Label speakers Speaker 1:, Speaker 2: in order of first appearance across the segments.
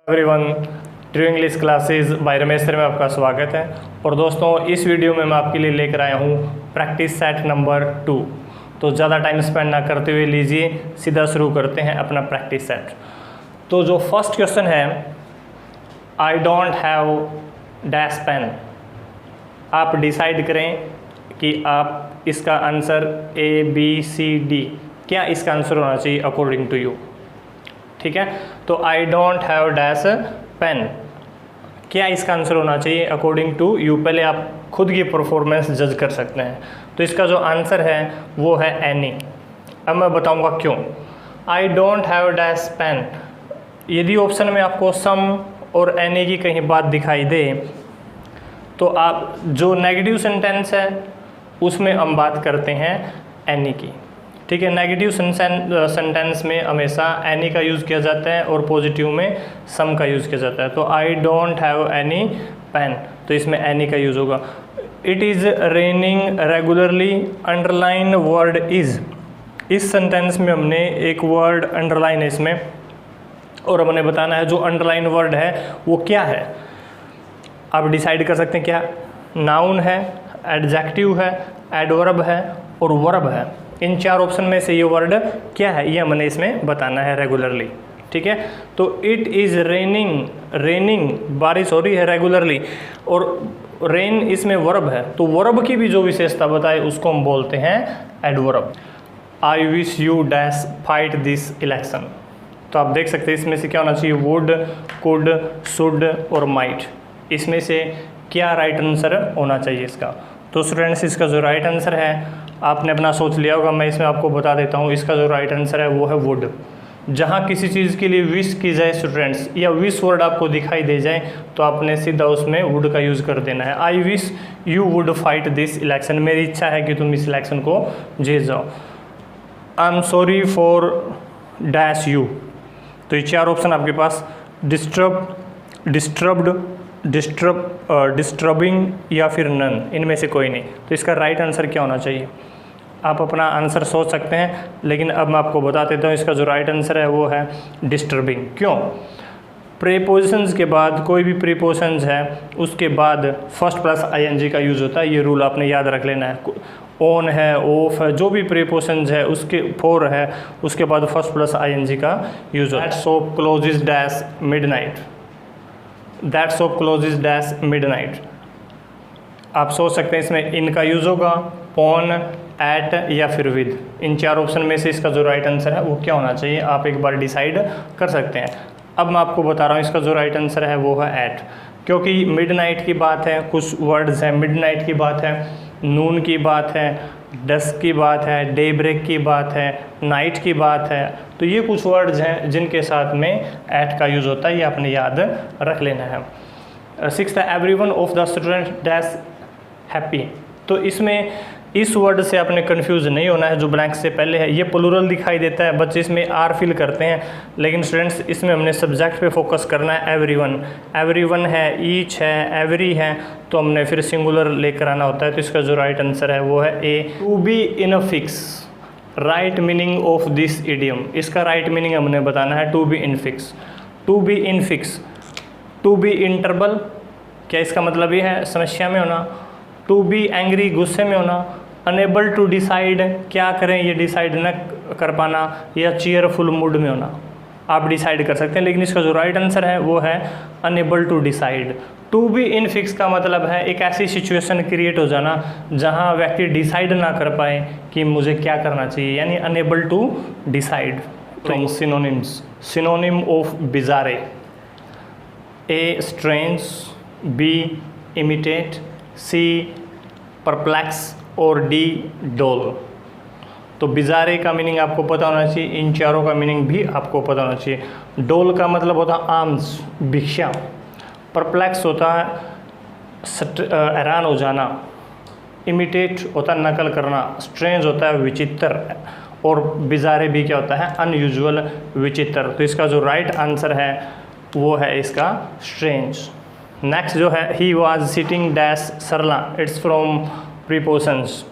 Speaker 1: Everyone, true English classes bye Ramesh sir में आपका स्वागत है। और दोस्तों, इस वीडियो में मैं आपके लिए लेकर आया हूँ प्रैक्टिस सेट नंबर 2। तो ज़्यादा टाइम स्पेंड ना करते हुए लीजिए सीधा शुरू करते हैं अपना प्रैक्टिस सेट। तो जो फर्स्ट क्वेश्चन है, I don't have dash pen. आप डिसाइड करें कि आप इसका आंसर ABCD, क्या इसका आंसर होना चाहिए अकॉर्डिंग टू यू। ठीक है, तो I don't have dash pen, क्या इसका आंसर होना चाहिए अकॉर्डिंग टू यू। पहले आप खुद की परफॉर्मेंस जज कर सकते हैं। तो इसका जो आंसर है वो है एनी। अब मैं बताऊंगा क्यों। I don't have dash pen, यदि ऑप्शन में आपको सम और एनी की कहीं बात दिखाई दे तो आप जो नेगेटिव सेंटेंस है उसमें हम बात करते हैं एनी की। ठीक है, नेगेटिव सेंटेंस में हमेशा एनी का यूज़ किया जाता है और पॉजिटिव में सम का यूज़ किया जाता है। तो I don't have any pen, तो इसमें एनी का यूज़ होगा। It is raining regularly, underline word is. इस सेंटेंस में हमने एक वर्ड अंडरलाइन है इसमें, और हमने बताना है जो अंडरलाइन वर्ड है वो क्या है। आप डिसाइड कर सकते हैं क्या नाउन है, एडजेक्टिव है, एडवर्ब है और वर्ब है। इन चार ऑप्शन में से ये वर्ड क्या है ये हमने इसमें बताना है रेगुलरली। ठीक है, तो इट इज़ रेनिंग, रेनिंग बारिश हो रही है रेगुलरली, और रेन इसमें वर्ब है, तो वर्ब की भी जो विशेषता बताए उसको हम बोलते हैं adverb. I wish you dash fight this election. तो आप देख सकते हैं इसमें से क्या होना चाहिए, वुड, कुड, शुड और माइट। इसमें से क्या राइट आंसर होना चाहिए इसका। तो स्टूडेंट्स, इसका जो राइट आंसर है आपने अपना सोच लिया होगा, मैं इसमें आपको बता देता हूँ। इसका जो राइट आंसर है वो है वुड। जहाँ किसी चीज़ के लिए विश की जाए स्टूडेंट्स, या विश वर्ड आपको दिखाई दे जाए तो आपने सीधा उसमें वुड का यूज़ कर देना है। I wish you would fight this election, मेरी इच्छा है कि तुम इस इलेक्शन को जीत जाओ। I am sorry for dash you. तो ये चार ऑप्शन आपके पास, डिस्टर्ब, डिस्टर्ब्ड, डिस्टर्बिंग या फिर नन, इनमें से कोई नहीं। तो इसका राइट आंसर क्या होना चाहिए आप अपना आंसर सोच सकते हैं, लेकिन अब मैं आपको बता देता हूँ इसका जो राइट आंसर है वो है डिस्टर्बिंग। क्यों? प्रीपोजिशंस के बाद, कोई भी प्रीपोजिशंस है उसके बाद फर्स्ट प्लस ING का यूज़ होता है। ये रूल आपने याद रख लेना है। ऑन है, ऑफ है, जो भी प्रीपोजिशंस है उसके फॉर है उसके बाद फर्स्ट प्लस ING का यूज़ होता है। That shop closes dash midnight, that shop closes dash midnight. आप सोच सकते हैं इसमें इन का यूज़ होगा, ऑन, एट या फिर विद। इन चार ऑप्शन में से इसका जो राइट आंसर है वो क्या होना चाहिए आप एक बार डिसाइड कर सकते हैं। अब मैं आपको बता रहा हूँ इसका जो राइट आंसर है वो है एट, क्योंकि मिडनाइट की बात है, कुछ वर्ड्स हैं, मिडनाइट की बात है, नून की बात है, डस्क की बात है, डे ब्रेक की बात है, नाइट की बात है। तो ये कुछ वर्ड्स हैं जिनके साथ में एट का यूज़ होता है, ये आपने याद रख लेना है। Sixth, everyone of the student dash happy. तो इसमें इस वर्ड से आपने कंफ्यूज नहीं होना है जो ब्लैंक से पहले है। ये प्लूरल दिखाई देता है, बच्चे इसमें आर फिल करते हैं, लेकिन स्टूडेंट्स इसमें हमने सब्जेक्ट पे फोकस करना है। एवरीवन, एवरीवन है, ईच है, एवरी है, तो हमने फिर सिंगुलर लेकर आना होता है। तो इसका जो राइट आंसर है वो है A. To be in a fix, right meaning of this idiom. इसका राइट मीनिंग हमने बताना है to be in fix. To be in fix, to be in trouble, क्या इसका मतलब ये है समस्या में होना। टू बी एंग्री, गुस्से में होना। अनेबल टू डिसाइड, क्या करें ये डिसाइड न कर पाना, या चीयरफुल मूड में होना। आप डिसाइड कर सकते हैं, लेकिन इसका जो राइट आंसर है वो है unable to decide. To be in fix का मतलब है एक ऐसी सिचुएशन क्रिएट हो जाना जहां व्यक्ति डिसाइड ना कर पाए कि मुझे क्या करना चाहिए, यानी अनेबल टू डिसाइड। तो synonyms, synonym of bizarre, A strange, B imitate, C perplex और डी डोल। तो बिजारे का मीनिंग आपको पता होना चाहिए, इन चारों का मीनिंग भी आपको पता होना चाहिए। डोल का मतलब होता है आर्म्स, भिक्षा। परप्लेक्स होता है हैरान हो जाना। इमिटेट होता है नकल करना। स्ट्रेंज होता है विचित्र, और बिजारे भी क्या होता है अनयूजुअल, विचित्र। तो इसका जो राइट आंसर है वो है इसका स्ट्रेंज। नेक्स्ट जो है, he was sitting dash Sarla, it's from prepositions.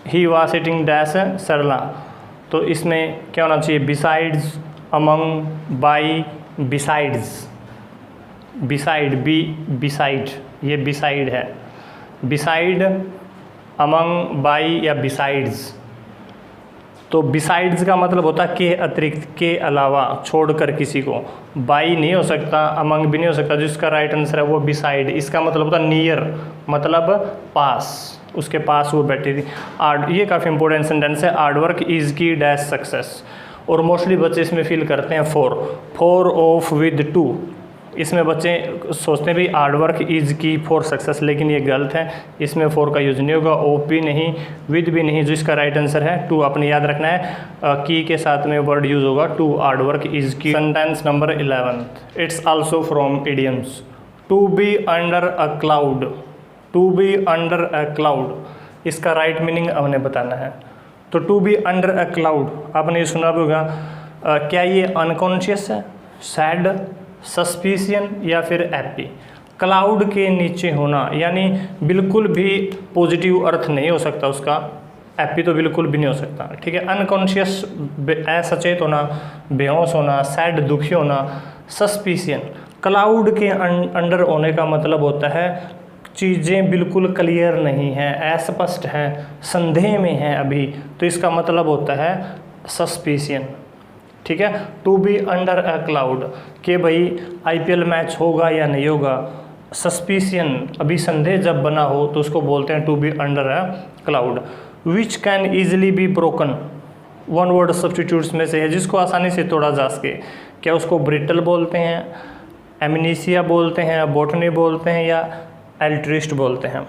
Speaker 1: He was sitting dash Sarla, तो इसमें क्या होना चाहिए besides, among, by, besides. Beside, beside, ये बिसाइड है, बिसाइड, अमंग, बाई या बिसाइड्स। तो बिसाइड्स का मतलब होता है के अतिरिक्त, के अलावा, छोड़कर किसी को। बाई नहीं हो सकता, अमंग भी नहीं हो सकता, जिसका राइट आंसर है वो बिसाइड। इसका मतलब होता है नियर, मतलब पास, उसके पास वो बैठी थी। ये काफ़ी इंपॉर्टेंट सेंटेंस है। हार्ड वर्क इज की डैश सक्सेस, और मोस्टली बच्चे इसमें फील करते हैं फोर ऑफ विद टू। इसमें बच्चे सोचते हैं भी हार्ड वर्क इज की फॉर सक्सेस, लेकिन ये गलत है। इसमें फोर का यूज नहीं होगा, ऑफ भी नहीं, विद भी नहीं। जो इसका राइट आंसर है टू, आपने याद रखना है, की के साथ में वर्ड यूज होगा to, hard work is key. Sentence number 11, it's also from idioms. To be under a cloud, to be under a cloud, इसका राइट मीनिंग हमने बताना है। तो to be under a cloud आपने ये सुना भी होगा, क्या ये अनकॉन्शियस है, सैड, सस्पिशियन या फिर हैप्पी। क्लाउड के नीचे होना यानी बिल्कुल भी पॉजिटिव अर्थ नहीं हो सकता उसका, हैप्पी तो बिल्कुल भी नहीं हो सकता, ठीक है। अनकॉन्शियस असचेत होना, बेहोश होना, सैड दुखी होना, सस्पिशियन क्लाउड के अंडर होने का मतलब होता है चीज़ें बिल्कुल क्लियर नहीं हैं, अस्पष्ट हैं, संदेह में हैं अभी, तो इसका मतलब होता है सस्पिशियन, ठीक है। To be under a cloud कि भाई आईपीएल मैच होगा या नहीं होगा, सस्पिशियन अभी संदेह जब बना हो तो उसको बोलते हैं to be under a cloud. Which can easily be broken, one word substitutes में से है जिसको आसानी से तोड़ा जा सके। क्या उसको ब्रिटल बोलते हैं, एमनीसिया बोलते हैं, बोटनी बोलते हैं या एल्ट्रिस्ट बोलते हैं।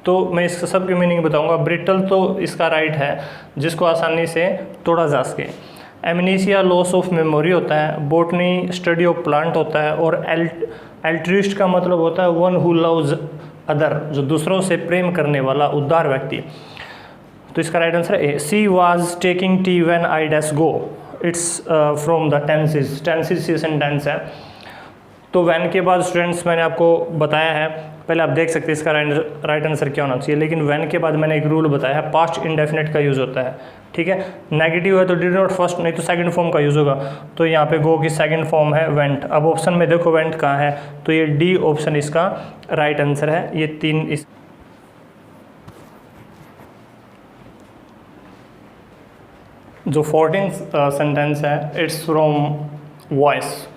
Speaker 1: तो मैं इसका सब की मीनिंग बताऊंगा। ब्रिटल तो इसका राइट है, जिसको आसानी से तोड़ा जा सके। एमनीसिया लॉस ऑफ मेमोरी होता है, बोटनी स्टडी ऑफ प्लांट होता है, और एल्ट्रिस्ट का मतलब होता है वन हु लव्स अदर, जो दूसरों से प्रेम करने वाला उदार व्यक्ति। तो इसका राइट आंसर है A, she was taking tea when I dash go, it's from the tenses, tenses ये सेंटेंस है। तो वैन के बाद स्टूडेंट्स मैंने आपको बताया है, पहले आप देख सकते हैं इसका राइट आंसर क्या होना चाहिए, लेकिन वैन के बाद मैंने एक रूल बताया है, पास्ट इंडेफिनेट का यूज़ होता है, ठीक है। नेगेटिव है तो डिड नॉट फर्स्ट, नहीं तो सेकंड फॉर्म का यूज़ होगा। तो यहाँ पे गो की सेकंड फॉर्म है वेंट। अब ऑप्शन में देखो वेंट कहाँ है, तो ये डी ऑप्शन इसका राइट आंसर है। ये तीन इस जो 14th सेंटेंस है, it's from voice.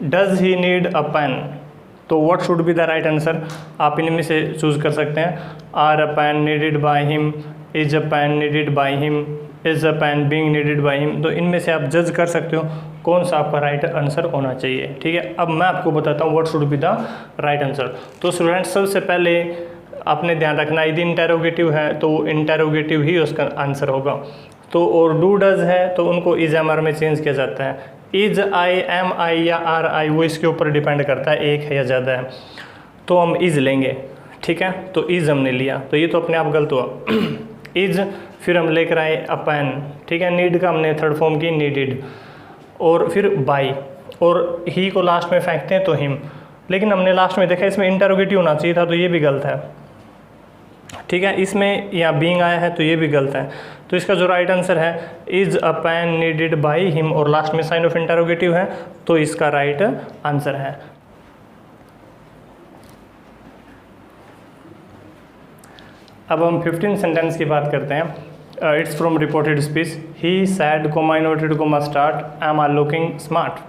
Speaker 1: Does he need a pen, तो what should be the right answer, आप इनमें से चूज कर सकते हैं। Are a pen needed by him, is a pen needed by him, is a pen being needed by him. तो इनमें से आप जज कर सकते हो कौन सा आपका राइट आंसर होना चाहिए, ठीक है। अब मैं आपको बताता हूँ what should be the right answer. तो स्टूडेंट्स सबसे पहले आपने ध्यान रखना, यदि इंटेरोगेटिव है तो इंटेरोगेटिव ही उसका आंसर होगा। तो और डू डज है तो उनको इज एम आर में चेंज किया जाता है। इज आई, एम आई या आर आई वो इसके ऊपर डिपेंड करता है, एक है या ज़्यादा है, तो हम इज लेंगे, ठीक है। तो इज हमने लिया, तो ये तो अपने आप गलत हुआ। इज, फिर हम लेकर आए अपेन, ठीक है। नीड का हमने थर्ड फॉर्म की नीडेड, और फिर बाई, और ही को लास्ट में फेंकते हैं तो हिम, लेकिन हमने लास्ट में देखा इसमें इंटरोगेटिव होना चाहिए था, तो ये भी गलत है, ठीक है। इसमें यहाँ बीइंग आया है तो ये भी गलत है। तो इसका जो राइट आंसर है is a pen needed by him, और लास्ट में साइन ऑफ इंटरोगेटिव है, तो इसका राइट आंसर है। अब हम 15 सेंटेंस की बात करते हैं। It's from reported speech, he said comma inverted comma start M R looking smart.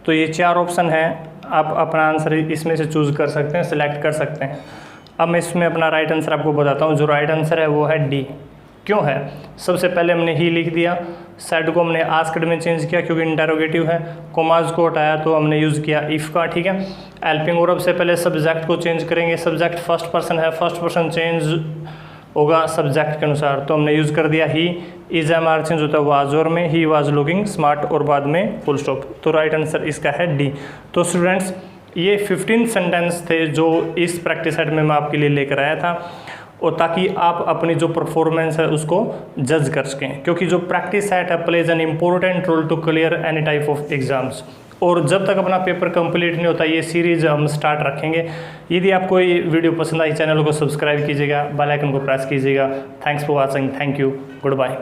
Speaker 1: तो ये 4 ऑप्शन है, आप अपना आंसर इसमें से चूज कर सकते हैं, सिलेक्ट कर सकते हैं। अब मैं इसमें अपना राइट आंसर आपको बताता हूँ। जो राइट आंसर है वो है डी। क्यों है, सबसे पहले हमने ही लिख दिया, सैड को हमने आस्क्ड में चेंज किया क्योंकि इंटेरोगेटिव है, कोमाज को हटाया तो हमने यूज़ किया इफ़ का, ठीक है। हेल्पिंग वर्ब से पहले सब्जेक्ट को चेंज करेंगे, सब्जेक्ट फर्स्ट पर्सन है, फर्स्ट पर्सन चेंज होगा सब्जेक्ट के अनुसार, तो हमने यूज़ कर दिया ही। इज एम आर चेंज होता है वाज और में, ही वाज लुकिंग स्मार्ट और बाद में फुल स्टॉप। तो राइट आंसर इसका है डी। तो स्टूडेंट्स ये 15 सेंटेंस थे जो इस प्रैक्टिस सेट में मैं आपके लिए लेकर आया था, और ताकि आप अपनी जो परफॉर्मेंस है उसको जज कर सकें, क्योंकि जो प्रैक्टिस सेट है plays an important role to clear any type of exams. और जब तक अपना पेपर कंप्लीट नहीं होता ये सीरीज हम स्टार्ट रखेंगे। यदि आपको ये वीडियो पसंद आई, चैनल को सब्सक्राइब कीजिएगा, बेल आइकन को प्रेस कीजिएगा। Thanks for watching, thank you, good bye.